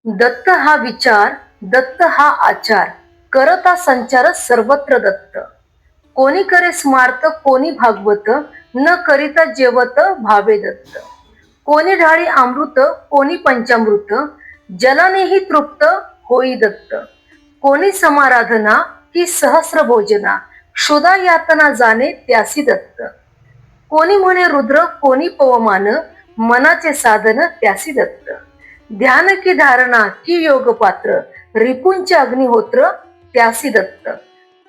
दत्त हा विचार, दत्त हा आचार, करता संचार सर्वत्र दत्त. कोणी करे स्मार्त, कोणी भागवत, न करिता जेवत भावे दत्त. कोणी ढाळी अमृत, कोणी पंचामृत, जलानेही तृप्त होई दत्त. कोणी समाराधना ही सहस्र भोजना, क्षुधा यातना जाणे त्यासी दत्त. कोणी म्हणे रुद्र, कोणी पवमान, मनाचे साधन त्यासी दत्त. ध्यान की धारणा की योग पात्र, रिपुंचे अग्निहोत्र त्यासी दत्त.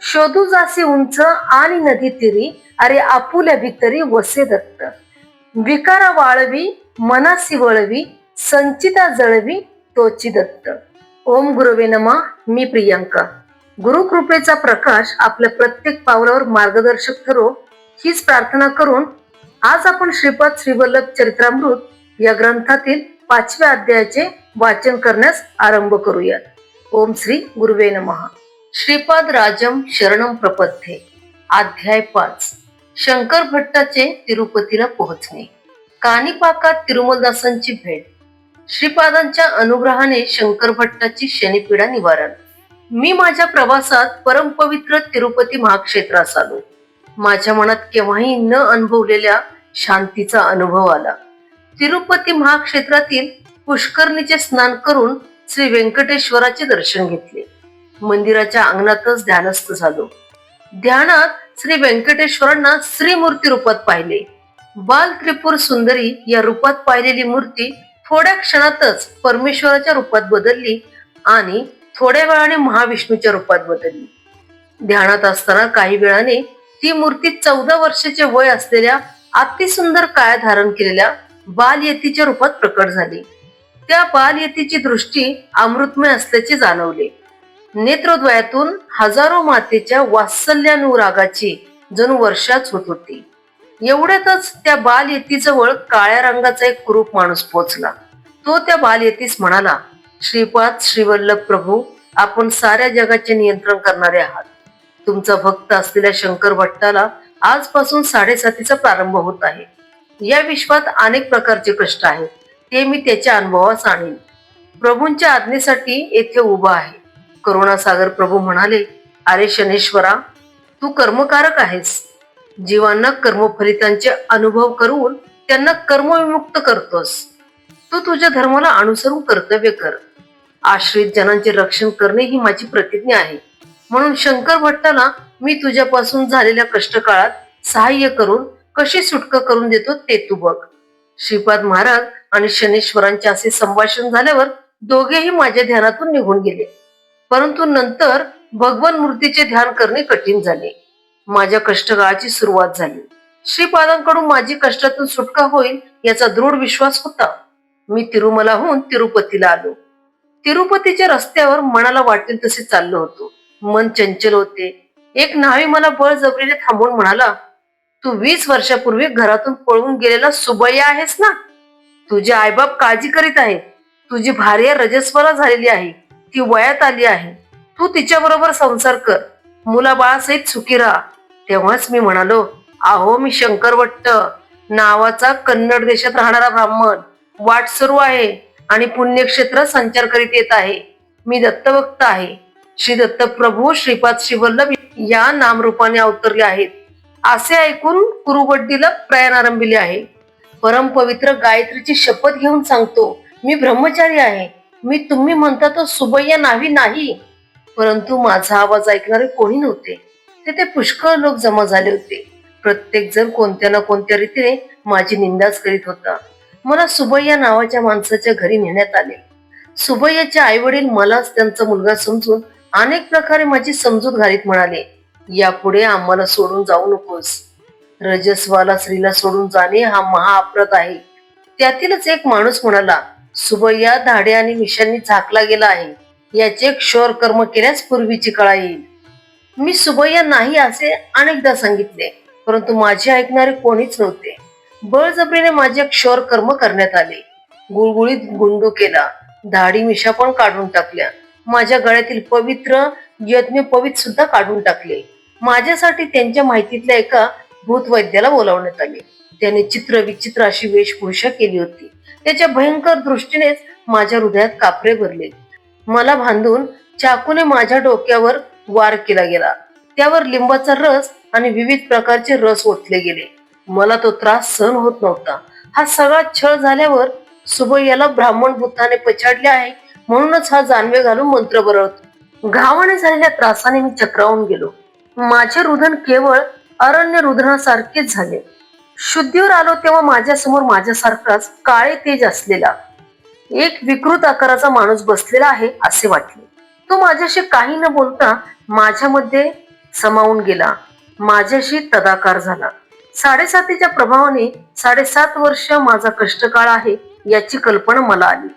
शोधू जासी उंच आणि नदी तिरी, अरे आपुल्या भितरी वसे दत्त. विकारा वाळवी मनासी वळवी, संचिता जळवी तोची दत्त. ओम गुरुवे नमः. मी प्रियंका. गुरुकृपेचा प्रकाश आपल्या प्रत्येक पावलावर मार्गदर्शक ठरो, हीच प्रार्थना करून आज आपण श्रीपाद श्रीवल्लभ चरित्रामृत या ग्रंथातील 5व्या अध्यायाचे वाचन करण्यास आरंभ करूया. ओम श्री गुरुवे नमः. श्रीपाद राजम शरणम प्रपद्ये. अध्याय 5. शंकर भट्टाचे तिरुपतीला पोहोचणे. काणिपाकात तिरुमलदासांची भेट. श्रीपादांच्या अनुग्रहाने शंकर भट्टाची शनिपीडा निवारण. मी माझ्या प्रवासात परमपवित्र तिरुपती महाक्षेत्रास आलो. माझ्या मनात केव्हाही न अनुभवलेल्या शांतीचा अनुभव आला. तिरुपती महाक्षेत्रातील पुष्करणीचे स्नान करून श्री व्यंकटेश्वराचे दर्शन घेतले. मंदिराच्या अंगणातच ध्यानस्थ झालो. ध्यानात श्री व्यंकटेश्वरांना श्रीमूर्ती रूपात पाहिले. बाल त्रिपुर सुंदरी या रूपात पाहिलेली मूर्ती थोड्या क्षणातच परमेश्वराच्या रूपात बदलली आणि थोड्या वेळाने महाविष्णूच्या रूपात बदलली. ध्यानात असताना काही वेळाने ती मूर्ती 14 वर्षाचे वय असलेल्या अतिसुंदर काया धारण केलेल्या बालयतीच्या रूपात प्रकट झाली. त्या बालयतीची दृष्टी अमृतमय असल्याचे जाणवले. नेत्रद्वयातून हजारो मातेच्या वात्सल्यानुरागाची जणू वर्षाच होत होती. एवढ्यातच त्या बालयतीजवळ काळ्या रंगाचा एक कुरूप माणूस पोचला. तो त्या बालयतीस म्हणाला, श्रीपाद श्रीवल्लभ प्रभू, आपण साऱ्या जगाचे नियंत्रण करणारे आहात. तुमचा भक्त असलेल्या शंकर भट्टाला आजपासून 7:30चा प्रारंभ होत आहे. या विश्वात अनेक प्रकारचे कष्ट आहेत, ते मी त्याच्या अनुभवास आणीन. प्रभूंच्या आज्ञेसाठी येथे उभा आहे. करुणासागर प्रभू म्हणाले, अरे शनेश्वरा, तू कर्मकारक आहेस. जीवांना कर्मफलितांचे अनुभव करून त्यांना कर्मविमुक्त करतोस. तू तुझ्या धर्माला अनुसरून कर्तव्य कर. आश्रित जनांचे रक्षण करणे ही माझी प्रतिज्ञा आहे. म्हणून शंकर भट्टाला मी तुझ्यापासून झालेल्या कष्टकाळात सहाय्य करून कशी सुटका करून देतो ते तू बघ. श्रीपाद महाराज आणि शनेश्वरांचे असे संभाषण झाल्यावर दोघेही माझ्या ध्यानातून निघून गेले. परंतु नंतर भगवान मूर्तीचे ध्यान करणे कठीण झाले. माझ्या कष्टकाळाची सुरुवात झाली. श्रीपादांकडून माझी कष्टातून सुटका होईल याचा दृढ विश्वास होता. मी तिरुमलाहून तिरुपतीला आलो. तिरुपतीच्या रस्त्यावर मनाला वाटेल तसे चाललो होतो. मन चंचल होते. एक न्हावी मला बळजबरीने थांबवून म्हणाला, तू 20 वर्षापूर्वी घरातून पळून गेलेला सुबैया आहेस ना? तुझे आईबाप काळजी करीत आहेत. तुझी भार्या रजस्वला झालेली आहे. ती वयात आली आहे. तू तिच्या बरोबर संसार कर. मुलाबाळासहित सुखी राहा. तेव्हाच मी म्हणालो, अहो, मी शंकर भट्ट नावाचा कन्नड देशात राहणारा ब्राह्मण. वाट सुरू आहे आणि पुण्यक्षेत्र संचार करीत येत आहे. मी दत्तभक्त आहे. श्री दत्त प्रभू श्रीपाद श्रीवल्लभ या नामरूपाने अवतरले आहेत असे ऐकून कुरुबड्डीला प्रयाण आरंभिले आहे. परमपवित्र गायत्रीची शपथ घेऊन सांगतो, मी ब्रह्मचारी आहे. मी तुम्ही म्हणता तो सुबैया नावी नाही. परंतु माझा आवाज ऐकणारे कोणी नव्हते. तेथे पुष्कळ लोक जमा झाले होते. प्रत्येक जण कोणत्या ना कोणत्या रीतीने माझी निंदाच करीत होता. मला सुबैया नावाच्या माणसाच्या घरी नेण्यात आले. सुबैयाचे आई वडील मलाच त्यांचा मुलगा समजून अनेक प्रकारे माझी समजूत घालीत म्हणाले, यापुढे आम्हाला सोडून जाऊ नकोस. रजस्वाला स्त्रीला सोडून जाणे हा महाअपराध आहे. त्यातीलच एक माणूस म्हणाला, सुबैया धाडे आणि मिशांनी झाकला गेला आहे. याचे क्षौर कर्म केल्यास पूर्वीची कळा येईल. मी सुबैया नाही असे अनेकदा सांगितले, परंतु माझे ऐकणारे कोणीच नव्हते. बळजबरीने माझे क्षौर कर्म करण्यात आले. गुळगुळीत गुंडू केला. दाढी मिशा पण काढून टाकल्या. माझ्या गळ्यातील पवित्र यज्ञ पवित्र सुद्धा काढून टाकले. माझ्यासाठी त्यांच्या माहितीतल्या एका भूतवैद्याला बोलावण्यात आले. त्याने चित्र विचित्र अशी वेशभूषा केली होती. त्याच्या भयंकर दृष्टीनेच माझ्या हृदयात कापरे भरले. मला बांधून चाकूने माझ्या डोक्यावर वार केला गेला. त्यावर लिंबाचा रस आणि विविध प्रकारचे रस ओतले गेले. मला तो त्रास सहन होत नव्हता. हा सगळा छळ झाल्यावर सुबैयाला ब्राह्मण भूताने पछाडले आहे म्हणूनच हा जानवे घालून मंत्र बरळतो. घावाने झालेल्या त्रासाने मी चक्रावून गेलो. माझे रुदन केवळ अरण्य रुदनासारखेच झाले. शुद्धीवर आलो तेव्हा माझ्या समोर माझ्यासारखाच काळे तेज असलेला एक विकृत आकाराचा माणूस बसलेला आहे असे वाटले. तो माझ्याशी काही न बोलता माझ्यामध्ये समावून गेला. माझ्याशी तदाकार झाला. 7.5च्या प्रभावाने 7.5 वर्ष माझा कष्टकाळ आहे याची कल्पना मला आली.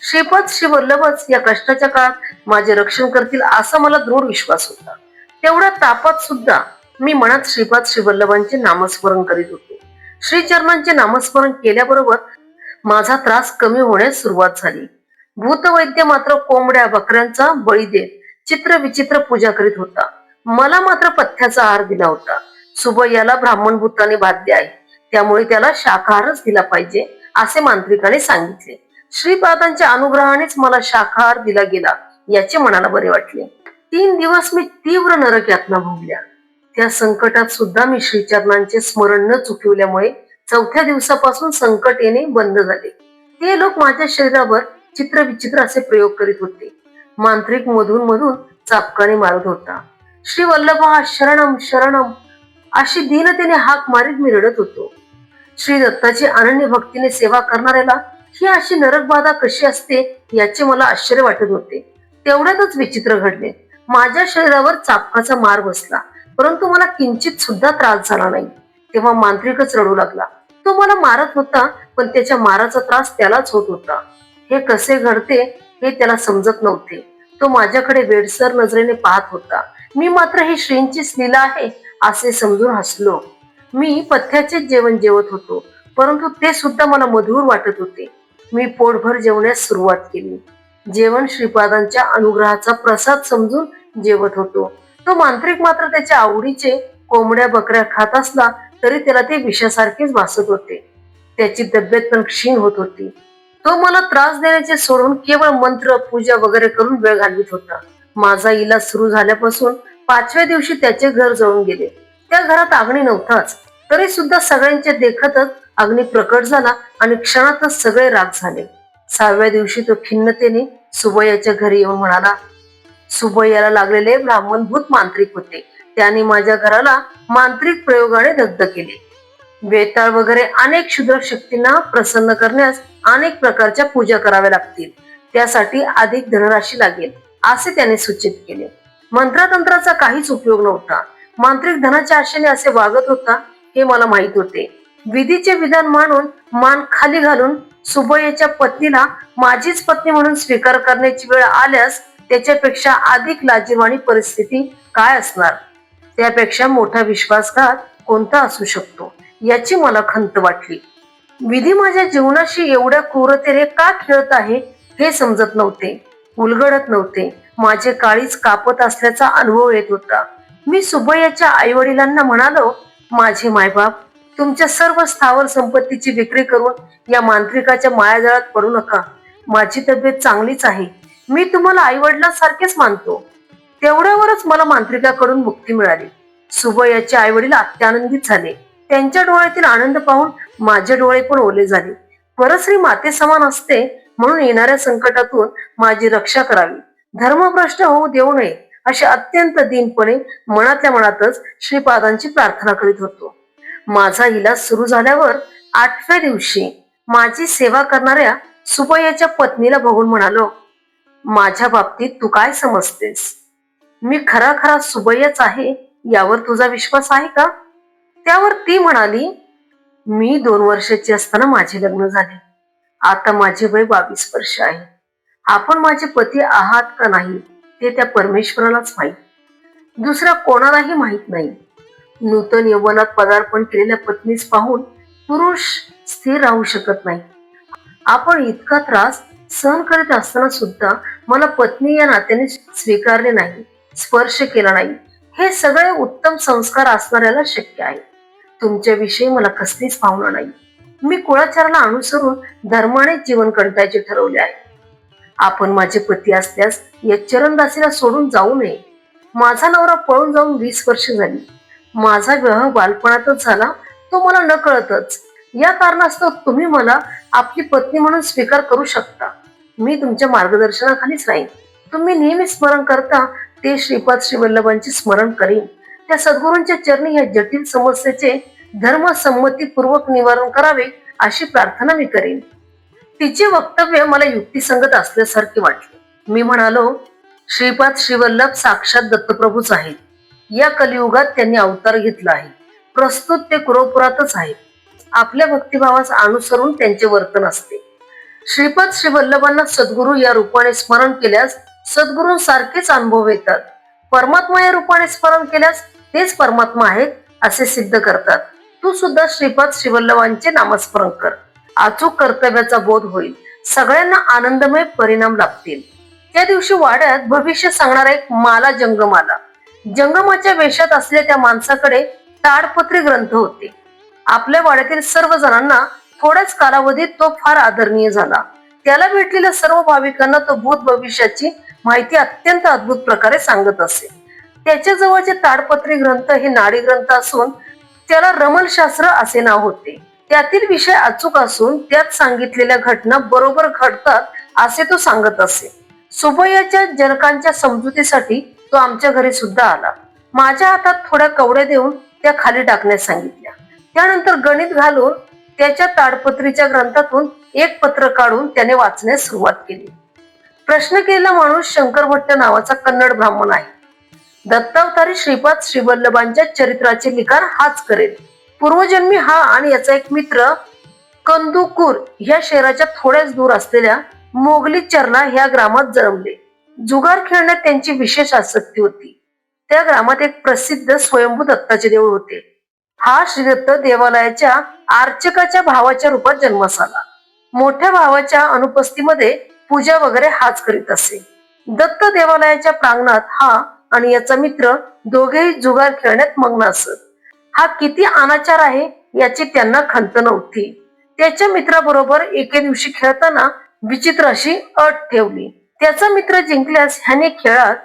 श्रीपाद श्री वल्लभच या कष्टाच्या काळात माझे रक्षण करतील असा मला दृढ विश्वास होता. तेवढ्या तापात सुद्धा मी मनात श्रीपाद श्री वल्लभांचे नामस्मरण करीत होतो. श्रीचरणांचे नामस्मरण केल्याबरोबर माझा त्रास कमी होण्यास सुरुवात झाली. भूतवैद्य मात्र कोंबड्या बकऱ्यांचा बळी देत चित्र विचित्र पूजा करीत होता. मला मात्र पथ्याचा आहार दिला होता. सुबैयाला ब्राह्मण भूताने बाधले आहे त्यामुळे त्याला शाकाहारच दिला पाहिजे असे मांत्रिकाने सांगितले. श्रीपादांच्या अनुग्रहानेच मला शाकाहार दिला गेला याचे मनाला बरे वाटले. 3 दिवस मी तीव्र नरक यातना भोगल्या. त्या संकटात सुद्धा मी श्रीचरणांचे स्मरण न चुकवल्यामुळे 4थ्या दिवसापासून संकट येणे बंद झाले. ते लोक माझ्या शरीरावर चित्रविचित्र असे प्रयोग करीत होते. मांत्रिक मधून मधून चापकाने मारत होता. श्री वल्लभा शरणम शरणम अशी दीनतेने हाक मारीत मी रडत होतो. श्री दत्ताची अनन्य भक्तीने सेवा करणाऱ्याला ही अशी नरक बाधा कशी असते याचे मला आश्चर्य वाटत होते. तेवढ्यातच विचित्र घडले. माझ्या शरीरावर चापकाचा मार बसला परंतु मला किंचित सुद्धा त्रास झाला नाही. तेव्हा मांत्रिकच रडू लागला. तो मला मारत होता पण त्याच्या माराचा त्रास त्यालाच होत होता. हे कसे घडते हे त्याला समजत नव्हते. तो माझ्याकडे वेडसर नजरेने पाहत होता. मी मात्र ही श्रींचीच लीला आहे असे समजून हसलो. मी पथ्याचे जेवण जेवत होतो परंतु ते सुद्धा मला मधुर वाटत होते. मी पोटभर जेवण्यास सुरुवात केली. जेवण श्रीपादांच्या अनुग्रहाचा प्रसाद समजून जेवत होतो. तो मांत्रिक मात्र त्याच्या आवडीचे कोंबड्या बकऱ्या खात असला तरी त्याला ते विषासारखेच भासत होते. त्याची तब्येत पण क्षीण होत होती. तो मला त्रास देण्याचे सोडून केवळ मंत्र पूजा वगैरे करून वेळ घालवित होता. माझा इलाज सुरू झाल्यापासून 5व्या दिवशी त्याचे घर जळून गेले. त्या घरात अग्नी नव्हताच तरी सुद्धा सगळ्यांचे देखतच अग्नी प्रकट झाला आणि क्षणातच सगळे राग झाले. 6व्या दिवशी तो खिन्नतेने सुबैयाच्या घरी येऊन म्हणाला. सुबैयाला लागलेले ब्राह्मणभूत मांत्रिक होते. त्याने माझ्या घराला मांत्रिक प्रयोगाने दग्ध केले. वेताळ वगैरे अनेक क्षुद्र शक्तींना प्रसन्न करण्यास अनेक प्रकारच्या पूजा कराव्या लागतील. त्यासाठी अधिक धनराशी लागेल असे त्याने सूचित केले. मंत्रतंत्राचा काहीच उपयोग नव्हता. मांत्रिक धनाच्या आशेने असे वागत होता हे मला माहित होते. विधीचे विधान मानून मान खाली घालून सुबैयाच्या पत्नीला माझीच पत्नी म्हणून स्वीकार करण्याची वेळ आल्यास त्याच्यापेक्षा अधिक लाजिरवाणी परिस्थिती काय असणार. त्यापेक्षा मोठा विश्वासघात कोणता असू शकतो याची मला खंत वाटली. विधी माझ्या जीवनाशी एवढ्या क्रूरतेने का खेळत आहे हे समजत नव्हते, उलगडत नव्हते. माझे काळीच कापत असल्याचा अनुभव येत होता. मी सुबैयाच्या आई वडिलांना म्हणालो, माझे मायबाप, तुमच्या सर्व स्थावर संपत्तीची विक्री करून या मांत्रिकाच्या मायाजाळात पडू नका. माझी तब्येत चांगलीच आहे. मी तुम्हाला आई वडिलांसारखेच मानतो. तेवढ्यावरच मला मांत्रिकाकडून मुक्ती मिळाली. सुबैयाचे आई वडील अत्यानंदित झाले. त्यांच्या डोळ्यातील आनंद पाहून माझे डोळे पण ओले झाले. परश्री माते समान असते म्हणून येणाऱ्या संकटातून माझी रक्षा करावी, धर्मभ्रष्ट होऊ देऊ नये असे अत्यंत दीनपणे मनातल्या मनातच श्रीपादांची प्रार्थना करीत होतो. माझा इलाज सुरू झाल्यावर 8व्या दिवशी माझी सेवा करणाऱ्या सुबैयाच्या पत्नीला बघून म्हणालो, माझ्या बाबतीत तू काय समजतेस? मी खरा खरा सुबैयाच आहे यावर तुझा विश्वास आहे का? त्यावर ती म्हणाली, मी 2 वर्षाची असताना माझे लग्न झाले. आता माझे वय 22 वर्ष आहे. आपण माझे पती आहात का नाही ते त्या परमेश्वरालाच माहीत, दुसऱ्या कोणालाही माहीत नाही. नूतन यौवनात पदार्पण केलेल्या पत्नीस पाहून पुरुष स्थिर राहू शकत नाही. आपण इतका त्रास सहन करीत असताना सुद्धा मला पत्नी या नात्याने स्वीकारले नाही, स्पर्श केला नाही. हे सगळे उत्तम संस्कार असणाऱ्याला शक्य आहे. तुमच्याविषयी मला कसलीच भावना नाही. मी कुळाचाराला अनुसरून धर्माने जीवन कंटायचे ठरवले आहे. आपण माझे पती असल्यास या चरणदासीला सोडून जाऊ नये. माझा नवरा पळून जाऊन 20 वर्ष झाली. माझा विवाह बालपणातच झाला, तो मला न कळतच. या कारणास्तव तुम्ही मला आपली पत्नी म्हणून स्वीकार करू शकता. मी तुमच्या मार्गदर्शनाखालीच राहीन. तुम्ही नेहमी स्मरण करता ते श्रीपाद श्रीवल्लभांचे स्मरण करीन. त्या सद्गुरूंच्या चरणी या जटिल समस्येचे धर्मसंमतीपूर्वक निवारण करावे अशी प्रार्थना मी करीन. तिचे वक्तव्य मला युक्तिसंगत असल्यासारखे वाटले. मी म्हणालो, श्रीपाद श्रीवल्लभ साक्षात दत्तप्रभूच आहेत. या कलियुगात त्यांनी अवतार घेतला आहे. प्रस्तुत ते कुरवपुरातच आहेत. आपल्या भक्तिभावास अनुसरून त्यांचे वर्तन असते. श्रीपाद श्रीवल्लभांना सद्गुरू या रूपाने स्मरण केल्यास सद्गुरूंसारखेच अनुभव येतात. परमात्मा या रूपाने स्मरण केल्यास तेच परमात्मा आहेत असे सिद्ध करतात. तू सुद्धा श्रीपाद श्रीवल्लभांचे नामस्मरण कर. अचूक कर्तव्याचा बोध होईल. सगळ्यांना आनंदमय परिणाम लाभतील. त्या दिवशी वाड्यात भविष्य सांगणारा एक माला जंगम आला. जंगमाच्या वेशात असलेल्या त्या माणसाकडे ताडपत्री ग्रंथ होते. आपल्या वाड्यातील सर्व जणांना थोड्याच कालावधीत तो फार आदरणीय झाला. त्याला भेटलेल्या सर्व भाविकांना तो भूत भविष्याची माहिती अत्यंत अद्भुत प्रकारे सांगत असे. त्याच्या जवळचे ताडपत्री ग्रंथ हे नाडी ग्रंथ असून त्याला रमलशास्त्र असे नाव होते. त्यातील विषय अचूक असून त्यात सांगितलेल्या घटना बरोबर घडतात असे तो सांगत असे. सुबैयाच्या जनकांच्या समजुतीसाठी तो आमच्या घरी सुद्धा आला. माझ्या हातात थोड्या कवड्या देऊन त्या खाली टाकण्यास सांगितल्या. त्यानंतर गणित घालून त्याच्या ताडपत्रीच्या ग्रंथातून एक पत्र काढून त्याने वाचण्यास सुरुवात केली. प्रश्न केलेला माणूस शंकर भट्ट नावाचा कन्नड ब्राह्मण आहे. दत्तावतारी श्रीपाद श्रीवल्लभांच्या चरित्राचे लिखाण हाच करेल. पूर्वजन्मी हा आणि याचा एक मित्र कंदुकूर ह्या शहराच्या थोड्याच दूर असलेल्या मोगली चरला ह्या ग्रामात जन्मले. जुगार खेळण्यात त्यांची विशेष आसक्ती होती. त्या ग्रामात एक प्रसिद्ध स्वयंभू दत्ताचे देऊळ होते. हा श्रीदत्त देवालयाच्या अर्चकाच्या भावाच्या रूपात जन्मास आला. मोठ्या भावाच्या अनुपस्थितीमध्ये पूजा वगैरे हाच करीत असे. दत्त देवालयाच्या प्रांगणात हा आणि याचा मित्र दोघेही जुगार खेळण्यात मग्न असत. हा किती अनाचार आहे याची त्यांना खंत नव्हती. त्याच्या मित्राबरोबर एके दिवशी खेळताना विचित्र अशी अट ठेवली. त्याचा मित्र जिंकल्यास ह्याने खेळात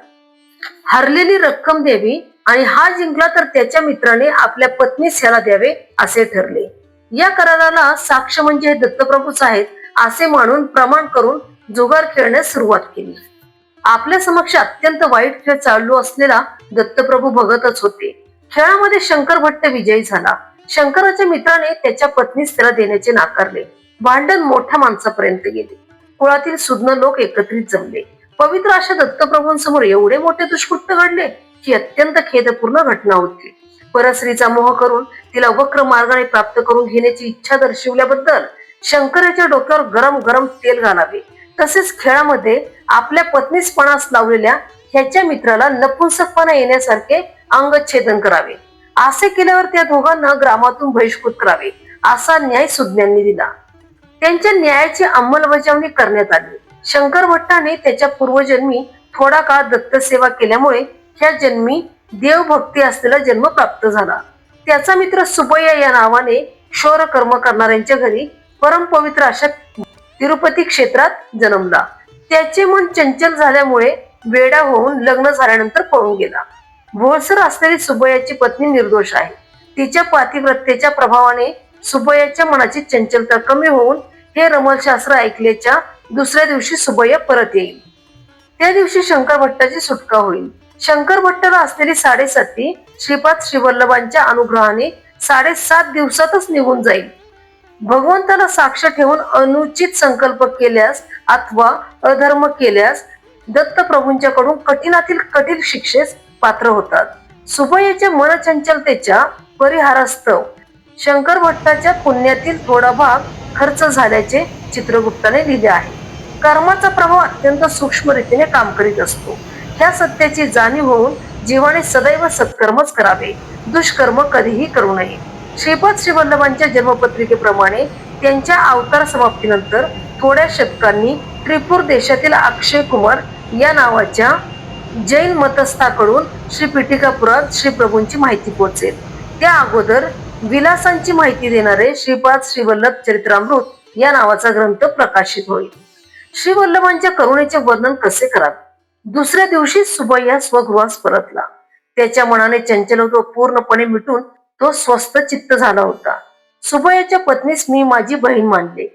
हरलेली रक्कम द्यावी आणि हा जिंकला तर त्याच्या मित्राने आपल्या पत्नीस ह्याला द्यावे असे ठरले. या कराराला साक्ष म्हणजे हे दत्तप्रभूच आहेत असे मानून प्रमाण करून जुगार खेळण्यास सुरुवात केली. आपल्या समक्ष अत्यंत वाईट खेळ चालू असलेला दत्तप्रभू बघतच होते. खेळामध्ये शंकर भट्ट विजयी झाला. शंकराच्या मित्राने त्याच्या पत्नीस त्याला देण्याचे नाकारले. भांडण मोठ्या माणसापर्यंत गेले. कुळातील सुज्ञ लोक एकत्रित जमले. पवित्र अशा दत्तप्रभूंसमोर एवढे मोठे दुष्कृत्य घडले ही अत्यंत खेदपूर्ण घटना होती. परस्त्रीचा मोह करून तिला वक्र मार्गाने प्राप्त करून घेण्याची इच्छा दर्शवल्याबद्दल शंकराच्या डोक्यावर गरम गरम तेल घालावे. तसेच खेळामध्ये आपल्या पत्नीस पणास लावलेल्या ह्याच्या मित्राला नपुंसकपणा येण्यासारखे अंगच्छेदन करावे. असे केल्यावर त्या दोघांना ग्रामातून बहिष्कृत करावे असा न्याय सुज्ञांनी दिला. त्यांच्या न्यायाची अंमलबजावणी करण्यात आली. शंकर भट्टाने त्याच्या पूर्वजन्मी थोडा काळ दत्तसेवा केल्यामुळे ह्या जन्मी देवभक्ती असलेला जन्म प्राप्त झाला. त्याचा मित्र सुबैया या नावाने क्षौर कर्म करणाऱ्यांच्या घरी परमपवित्र अशा तिरुपती क्षेत्रात जन्मला. त्याचे मन चंचल झाल्यामुळे वेडा होऊन लग्न झाल्यानंतर पळून गेला. भोळसर असलेली सुबैयाची पत्नी निर्दोष आहे. तिच्या पातिव्रत्येच्या प्रभावाने सुबैयाच्या मनाची चंचलता कमी होऊन हे रमलशास्त्र ऐकल्याच्या दुसऱ्या दिवशी सुबैया परत येईल. त्या दिवशी शंकर भट्टाची सुटका होईल. शंकर भट्टाला असलेली 7.5 श्रीपाद श्रीवल्लभांच्या अनुग्रहाने 7.5 दिवसातच निघून जाईल. भगवंताला साक्ष ठेवून अनुचित संकल्प केल्यास अथवा अधर्म केल्यास दत्तप्रभूंच्याकडून कठीणातील कठीण शिक्षेस पात्र होतात. सुबैयाच्या मनचंचलतेच्या परिहारास्तव शंकर भट्टाच्या पुण्यातील थोडा भाग खर्च झाल्याचे चित्रगुप्ताने लिहिले आहे. कर्माचा प्रभाव अत्यंत सूक्ष्म रीतीने काम करीत असतो. ह्या सत्याची जाणीव होऊन जीवाने सदैव सत्कर्मच करावे. दुष्कर्म कधीही करू नये. श्रीपाद श्रीवल्लभांच्या जन्मपत्रिकेप्रमाणे त्यांच्या अवतार समाप्तीनंतर थोड्या शतकांनी त्रिपूर देशातील अक्षय कुमार या नावाच्या जैन मतस्थाकडून श्री पिटिकापुरात श्री प्रभूंची माहिती पोहोचेल. त्या अगोदर विलासांची माहिती देणारे श्रीपाद श्रीवल्लभ चरित्रामृत या नावाचा ग्रंथ प्रकाशित होईल. श्री वल्लभांच्या करुणेचे वर्णन कसे करावे. दुसऱ्या दिवशी सुबैया स्वगृहास परतला. त्याच्या मनाने चंचलत्व पूर्णपणे मिटून तो स्वस्थ चित्त झाला होता. सुबैयाच्या पत्नीस मी माझी बहीण मानले.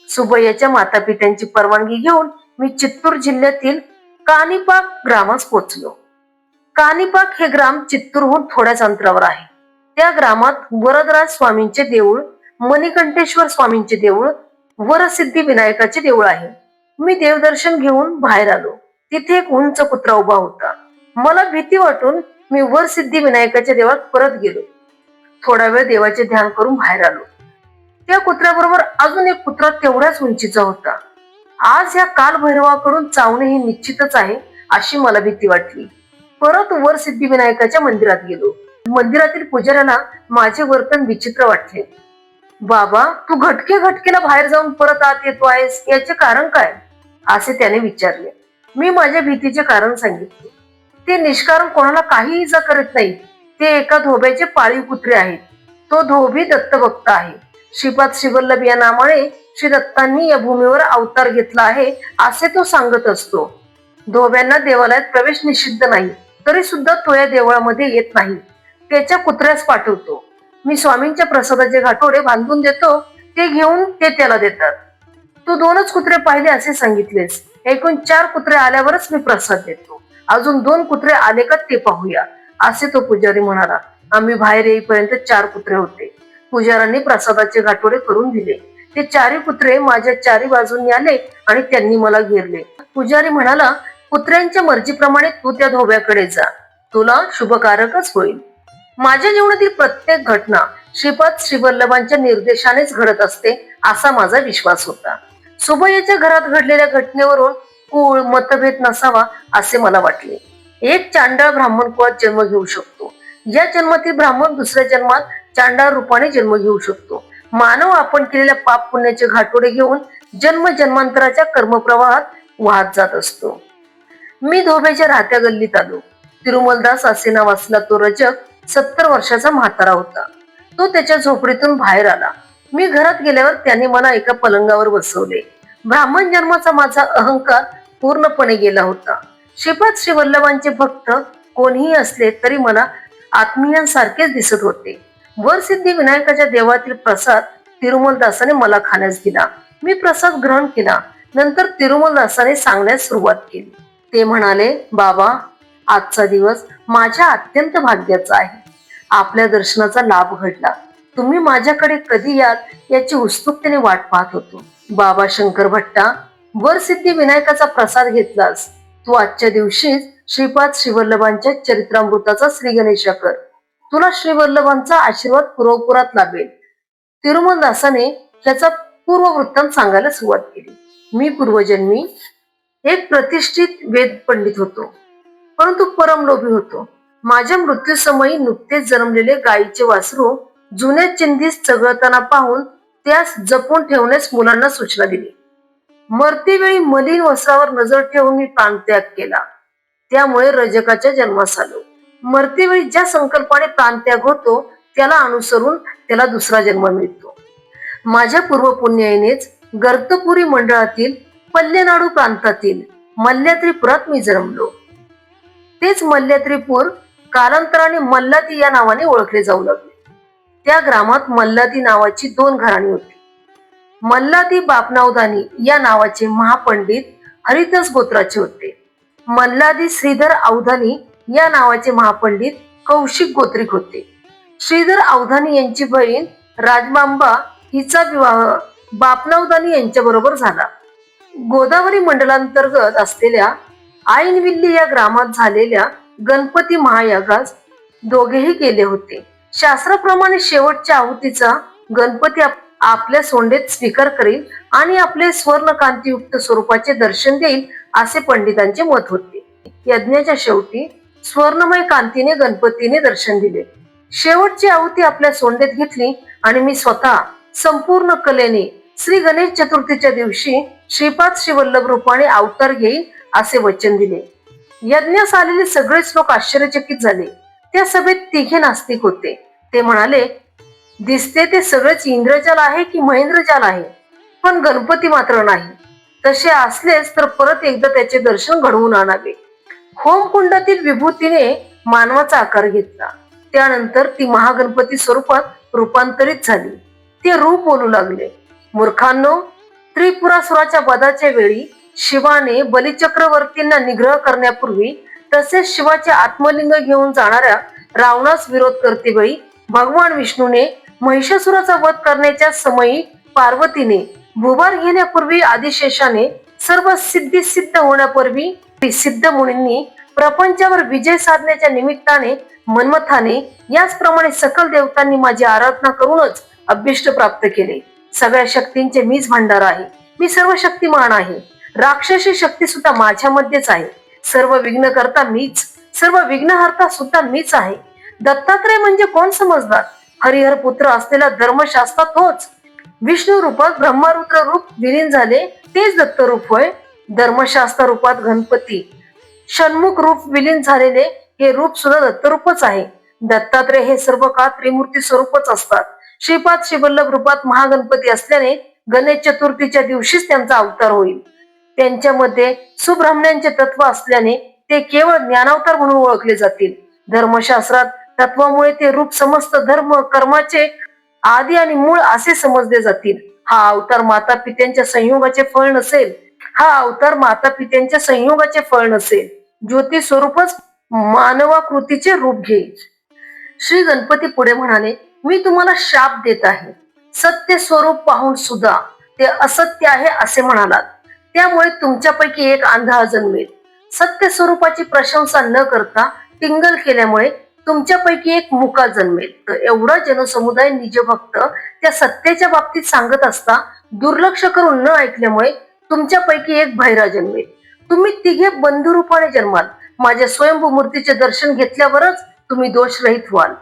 सुबैयाच्या माता पित्यांची परवानगी घेऊन मी चित्तूर जिल्ह्यातील कानिपाक ग्रामास पोचलो. कानिपाक हे ग्राम चित्तूरहून थोड्याच अंतरावर आहे. त्या ग्रामात वरदराज स्वामींचे देऊळ, मणिकंठेश्वर स्वामींचे देऊळ, वरसिद्धी विनायकाचे देऊळ आहे. मी देवदर्शन घेऊन बाहेर आलो. तिथे एक उंच कुत्रा उभा होता. मला भीती वाटून मी वरसिद्धी विनायकाच्या देवळात परत गेलो. थोडा वेळ देवाचे ध्यान करून बाहेर आलो. त्या कुत्र्याबरोबर अजून एक कुत्रा तेवढ्याच उंचीचा होता. आज या कालभैरवाकडून चावणे हे निश्चितच आहे अशी मला भीती वाटली. परत वर सिद्धिविनायकाच्या मंदिरात गेलो. मंदिरातील पुजाऱ्याला माझे वर्तन विचित्र वाटले. बाबा, तू घटकेला बाहेर जाऊन परत आत येतो आहेस, याचे कारण काय, असे त्याने विचारले. मी माझ्या भीतीचे कारण सांगितले. ते निष्कारण कोणाला काही इजा करत नाही. ते एका धोब्याचे पाळीव कुत्रे आहेत. तो धोबी दत्तभक्त आहे. श्रीपाद श्रीवल्लभ या नामाने श्री दत्तांनी या भूमीवर अवतार घेतला आहे असे तो सांगत असतो. धोब्यांना देवालयात प्रवेश निषिद्ध नाही, तरी सुद्धा तो या देवळामध्ये येत नाही. त्याच्या कुत्र्यास पाठवतो. मी स्वामींच्या प्रसादाचे घाटोडे बांधून देतो, ते घेऊन ते त्याला देतात. तू 2च कुत्रे पाहिले असे सांगितलेस. एकूण 4 कुत्रे आल्यावरच मी प्रसाद देतो. अजून 2 कुत्रे आले का ते पाहूया, असे तो पुजारी म्हणाला. आम्ही बाहेर येईपर्यंत 4 कुत्रे होते. पुजाऱ्यांनी प्रसादाचे घाटोडे करून दिले. ते 4 कुत्रे माझ्या 4 बाजूंनी आले आणि त्यांनी मला घेरले. पुजारी म्हणाला, कुत्र्यांच्या मर्जीप्रमाणे तू त्या धोब्याकडे जा, तुला शुभकारकच होईल. माझ्या जीवनातील प्रत्येक घटना श्रीपाद श्रीवल्लभांच्या निर्देशानेच घडत असते असा माझा विश्वास होता. सुबैयाच्या घरात घडलेल्या घटनेवरून कुळ मतभेद नसावा असे मला वाटले. एक चांडाळ ब्राह्मण कुळात जन्म घेऊ शकतो. या जन्मातील ब्राह्मण दुसऱ्या जन्मात चांडाळ रूपाने जन्म घेऊ शकतो. मानव आपण केलेल्या पाप पुण्याचे घाटोडे घेऊन जन्म जन्मांतराच्या कर्मप्रवाहात वाहत जात असतो. मी धोब्याच्या राहत्या गल्लीत आलो. तिरुमलदास असे नाव असला तो रजक 70 वर्षाचा म्हातारा होता. तो त्याच्या झोपडीतून बाहेर आला. मी घरात गेल्यावर त्याने मला एका पलंगावर बसवले. ब्राह्मण जन्माचा माझा अहंकार पूर्णपणे गेला होता. श्रीपाद श्रीवल्लभांचे भक्त कोणीही असले तरी मला आत्मीयांसारखेच दिसत होते. वरसिद्धी विनायकाच्या देवळातील प्रसाद तिरुमलदासाने मला खाण्यास दिला. मी प्रसाद ग्रहण केला. नंतर तिरुमलदासाने सांगण्यास सुरुवात केली. ते म्हणाले, बाबा, आजचा दिवस माझ्या अत्यंत भाग्याचा आहे. आपल्या दर्शनाचा लाभ घडला. तुम्ही माझ्याकडे कधी याल याची उत्सुकतेने वाट पाहत होतो. बाबा शंकर भट्टा, वरसिद्धी विनायकाचा प्रसाद घेतलास. तू आजच्या दिवशीच श्रीपाद श्रीवल्लभांच्या चरित्रामृताचा श्री गणेशा कर. तुला श्रीवल्लभांचा आशीर्वाद पुरोपुरात लाभेल. तिरुमलदासाने त्याचा पूर्ववृत्तांत सांगायला सुरुवात केली. मी पूर्वजन्मी एक प्रतिष्ठित वेद पंडित होतो, परंतु परमलोभी होतो. माझ्या मृत्यूसमयी नुकतेच जन्मलेले गायीचे वासरू जुन्या चिंधीस चघळताना पाहून त्यास जपून ठेवण्यास मुलांना सूचना दिली. मरतेवेळी मलिन वस्त्रावर नजर ठेवून मी प्राणत्याग केला. त्यामुळे रजकाच्या जन्मास आलो. मरतेवेळी ज्या संकल्पाने प्राणत्याग होतो त्याला अनुसरून त्याला दुसरा जन्म मिळतो. माझ्या पूर्वपुण्याईनेच गर्तपुरी मंडळातील पल्लेनाडू प्रांतातील मल्ल्यात्रिपुरात मी जन्मलो. तेच मल्ल्यात्रिपूर कालांतराने मल्लाती या नावाने ओळखले जाऊ लागले. त्या ग्रामात मल्लाती नावाची 2 घराणी होती. मल्लाती बापनावदानी या नावाचे महापंडित हरिदास गोत्राचे होते. मल्लादी श्रीधर अवधानी या नावाचे महापंडित कौशिक गोत्रिक होते. श्रीधर अवधानी यांची बहीण राजमांबा हिचा विवाह बापनावदानी यांच्या बरोबर झाला. गोदावरी मंडलांतर्गत असलेल्या आईनविल्ली या ग्रामात झालेल्या गणपती महायागास दोघेही गेले होते. शास्त्राप्रमाणे शेवटच्या आहुतीचा गणपती आपल्या सोंडेत स्वीकार करेल आणि आपले स्वर्णकांतीयुक्त स्वरूपाचे दर्शन देईल असे पंडितांचे मत होते. यज्ञाच्या शेवटी स्वर्णमय कांतीने गणपतीने दर्शन दिले. शेवटची आहुती आपल्या सोंडेत घेतली आणि मी स्वतः संपूर्ण कलेने श्री गणेश चतुर्थीच्या दिवशी श्रीपाद श्रीवल्लभ रूपाने अवतार घेईल असे वचन दिले. यज्ञास आलेले सगळेच लोक आश्चर्यचकित झाले. त्या सभेत 3 नास्तिक होते. ते म्हणाले, दिसते ते सगळेच इंद्रजाल आहे की महेंद्रजाल आहे, पण गणपती मात्र नाही. तसे असलेच तर परत एकदा त्याचे दर्शन घडवून आणावे. होमकुंडातील विभूतीने मानवाचा आकार घेतला. त्यानंतर ती महागणपती स्वरूपात रूपांतरित झाली. ते रूप बोलू लागले, मूर्खांनो, त्रिपुरासुराच्या वधाच्या वेळी शिवाने बलिचक्रवर्तींना निग्रह करण्यापूर्वी, तसेच शिवाचे आत्मलिंग घेऊन जाणाऱ्या रावणास विरोध करतेवेळी भगवान विष्णूने, महिषासुराचा वध करण्याच्या समयी पार्वतीने, भुभार घेण्यापूर्वी आदिशेषाने, सर्व सिद्धी सिद्ध होण्यापूर्वी सिद्ध मुनींनी, प्रपंचावर विजय साधण्याच्या निमित्ताने मन्मथाने, याचप्रमाणे सकल देवतांनी माझी आराधना करूनच अभीष्ट प्राप्त केले. सगळ्या शक्तींचे मीच भांडार आहे. मी सर्व शक्तिमान आहे. राक्षसी शक्ती सुद्धा माझ्यामध्येच आहे. सर्व विघ्न करता मीच, सर्व विघ्नहर्ता सुद्धा मीच आहे. दत्तात्रय म्हणजे कोण समजणार? हरिहर पुत्र असलेला धर्मशास्त्र तोच. विष्णू रूपात ब्रह्मरुद्र रूप विलीन झाले तेच दत्त रूप होय. धर्मशास्त्र रूपात गणपती षण्मुख रूप विलीन झालेले हे रूप सुद्धा दत्तरूपच आहे. दत्तात्रय हे सर्व काळ त्रिमूर्ती स्वरूपच असतात. श्रीपाद श्रीवल्लभ रूपात महागणपती असल्याने गणेश चतुर्थीच्या दिवशीच त्यांचा अवतार होईल. त्यांच्यामध्ये सुब्रह्मण्यांचे तत्व असल्याने ते केवळ ज्ञानावतार म्हणून ओळखले जातील. धर्मशास्त्रात तत्वामुळे ते रूप समस्त धर्म कर्माचे आदी आणि मूळ असे समजले जातील. हा अवतार माता पित्यांच्या संयोगाचे फळ नसेल. हा अवतार माता पित्यांच्या संयोगाचे फळ नसेल. ज्योती स्वरूपच मानवाकृतीचे रूप घेईल. श्री गणपती पुढे म्हणाले, मी तुम्हाला शाप देत आहे. सत्य स्वरूप पाहून सुद्धा ते असत्य आहे असे म्हणालात. त्यामुळे तुमच्यापैकी एक आंधळा जन्मेल. सत्य स्वरूपाची प्रशंसा न करता टिंगल केल्यामुळे तुमच्यापैकी एक मुका जन्मेल. तर एवढा जनसमुदाय निजभक्त त्या सत्याच्या बाबतीत सांगत असता दुर्लक्ष करून न ऐकल्यामुळे तुमच्यापैकी एक भैरा जन्मेल. तुम्ही तिघे बंधुरूपाने जन्माल. माझ्या स्वयंभू मूर्तीचे दर्शन घेतल्यावरच तुम्ही दोषरहित व्हाल.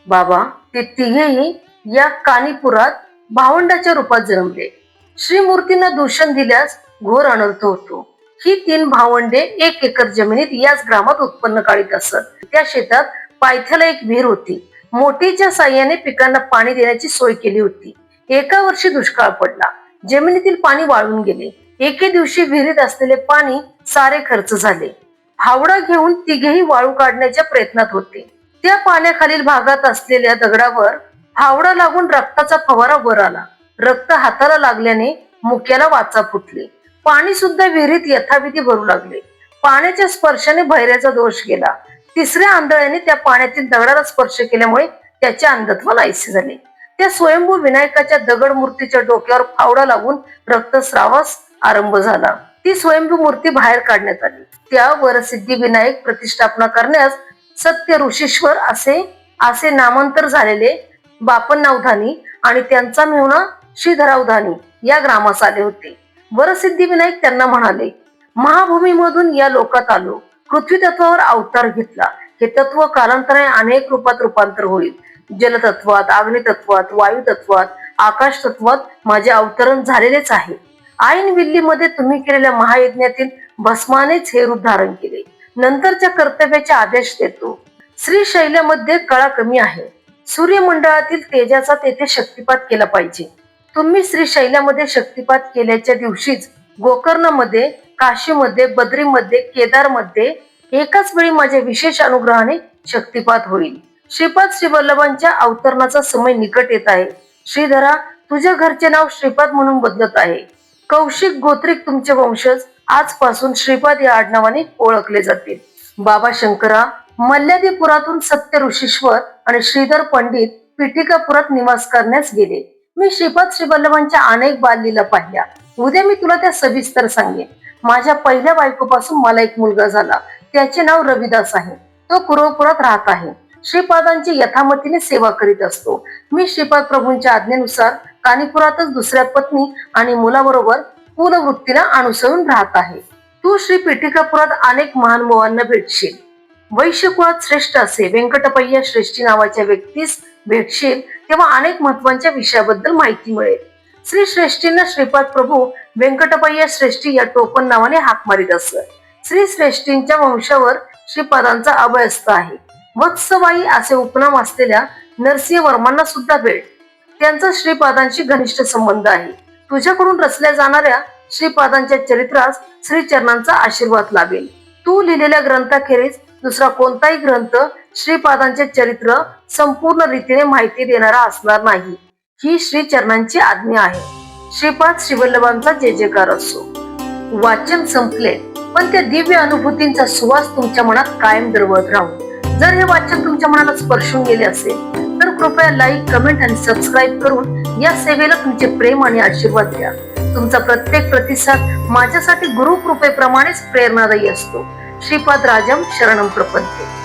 बाबा, ते तिघेही या कानीपुरात भावंडाच्या रूपात जन्मले. श्रीमूर्तींना दूषण दिल्यास घोर अनर्थ होतो. ही 3 भावंडे 1 एकर जमिनीत याच ग्रामात उत्पन्न काढीत असत. त्या शेतात पायथ्याला एक विहीर होती. मोठीच्या साह्याने पिकांना पाणी देण्याची सोय केली होती. एका वर्षी दुष्काळ पडला. जमिनीतील पाणी वाळून गेले. एके दिवशी विहिरीत असलेले पाणी सारे खर्च झाले. फावडा घेऊन तिघेही वाळू काढण्याच्या प्रयत्नात होते. त्या पाण्याखालील भागात असलेल्या दगडावर फावडा लागून रक्ताचा फवारा वर आला. रक्त हाताला लागल्याने मुक्याला वाचा फुटले. पाणी सुद्धा विहिरीत यथाविधी भरू लागले. पाण्याच्या स्पर्शाने भैऱ्याचा दोष गेला. तिसऱ्या आंधळ्याने त्या पाण्यातील दगडाला स्पर्श केल्यामुळे त्याचे अंधत्व नाहीसे झाले. त्या स्वयंभू विनायकाच्या दगड मूर्तीच्या डोक्यावर फावडा लागून रक्तस्रावास आरंभ झाला. ती स्वयंभू मूर्ती बाहेर काढण्यात आली. त्या वरसिद्धी विनायक प्रतिष्ठापना करण्यास सत्य ऋषीश्वर असे नामांतर झालेले बापन्नावधानी आणि त्यांचा मेहुणा श्रीधरावधानी या ग्रामास आले होते. वरसिद्धी विनायक त्यांना म्हणाले, महाभूमीमधून या लोकात आलो. पृथ्वी तत्वावर अवतार घेतला. हे तत्व कालांतराने अनेक रूपात रूपांतर होईल. जलतत्वात, अग्नितत्वात, वायू तत्वात, आकाश तत्वात माझे अवतरण झालेलेच आहे. ऐन विल्लीमध्ये तुम्ही केलेल्या महायज्ञातील भस्मानेच हे रूप धारण केले. नंतरच्या कर्तव्याचे आदेश देतो. श्रीशैल्यामध्ये कळा कमी आहे. सूर्यमंडळातील तेजाचा तेथे शक्तिपात केला पाहिजे. तुम्ही श्रीशैल्यामध्ये शक्तिपात केल्याच्या दिवशीच गोकर्णमध्ये, काशीमध्ये, बद्रीमध्ये, केदारमध्ये एकाच वेळी माझ्या विशेष अनुग्रहाने शक्तिपात होईल. श्रीपाद श्रीवल्लभांच्या अवतरणाचा समय निकट येत आहे. श्रीधरा, तुझ्या घरचे नाव श्रीपाद म्हणून बदलत आहे. कौशिक गोत्रिक तुमचे वंशज आजपासून श्रीपाद या आडनावाने ओळखले जातील. बाबा शंकरा, मल्ल्यादीपुरातून सत्य ऋषीश्वर आणि श्रीधर पंडित पिठिकापुरात निवास करण्यास गेले. मी श्रीपाद श्रीवल्लभांच्या अनेक बाललीला पाहिल्या. उद्या मी तुला त्या सविस्तर सांगेन. माझ्या पहिल्या बायकोपासून मला एक मुलगा झाला. त्याचे नाव रविदास आहे. तो कुरवपुरात राहत आहे. श्रीपादांची यथामतीने सेवा करीत असतो. मी श्रीपाद प्रभूंच्या आज्ञेनुसार कानीपुरातच दुसऱ्या पत्नी आणि मुलाबरोबर कुलवृत्तीला अनुसरून राहत आहे. तू श्री पिठिकापुरात अनेक महानुभावांना भेटशील. वैश्यकुळात श्रेष्ठ असे व्यंकटपय्या श्रेष्ठी नावाच्या व्यक्तीस भेटशील तेव्हा अनेक महत्वाच्या विषयाबद्दल माहिती मिळेल. श्री श्रेष्ठींना श्रीपाद प्रभू व्यंकटपय्या श्रेष्ठी या टोपण नावाने हाक मारित असत. श्री श्रेष्ठींच्या वंशावर श्रीपादांचा अभयस्थ आहे. वत्सबाई असे उपनाम असलेल्या नरसिंह वर्मांना सुद्धा भेट. त्यांचा श्रीपादांशी घनिष्ठ संबंध आहे. तुझ्याकडून रचल्या जाणाऱ्या श्रीपादांच्या चरित्रास श्रीचरणांचा आशीर्वाद लाभेल. तू लिहिलेल्या ग्रंथाखेरीज दुसरा कोणताही ग्रंथ श्रीपादांचे चरित्र संपूर्ण रीतीने माहिती देणारा असणार नाही, ही श्रीचरणांची आज्ञा आहे. श्रीपाद श्रीवल्लभांचा जय जयकार असो. वाचन संपले, पण त्या दिव्य अनुभूतींचा सुवास तुमच्या मनात कायम दरवळत राहू. जर हे वाचन तुमच्या मनाला स्पर्शून गेले असेल तर कृपया लाईक, कमेंट आणि सबस्क्राईब करून या सेवेला तुमचे प्रेम आणि आशीर्वाद द्या. तुमचा प्रत्येक प्रतिसाद माझ्यासाठी गुरु कृपेप्रमाणेच प्रेरणादायी असतो. श्रीपाद राजम शरणम प्रपंते.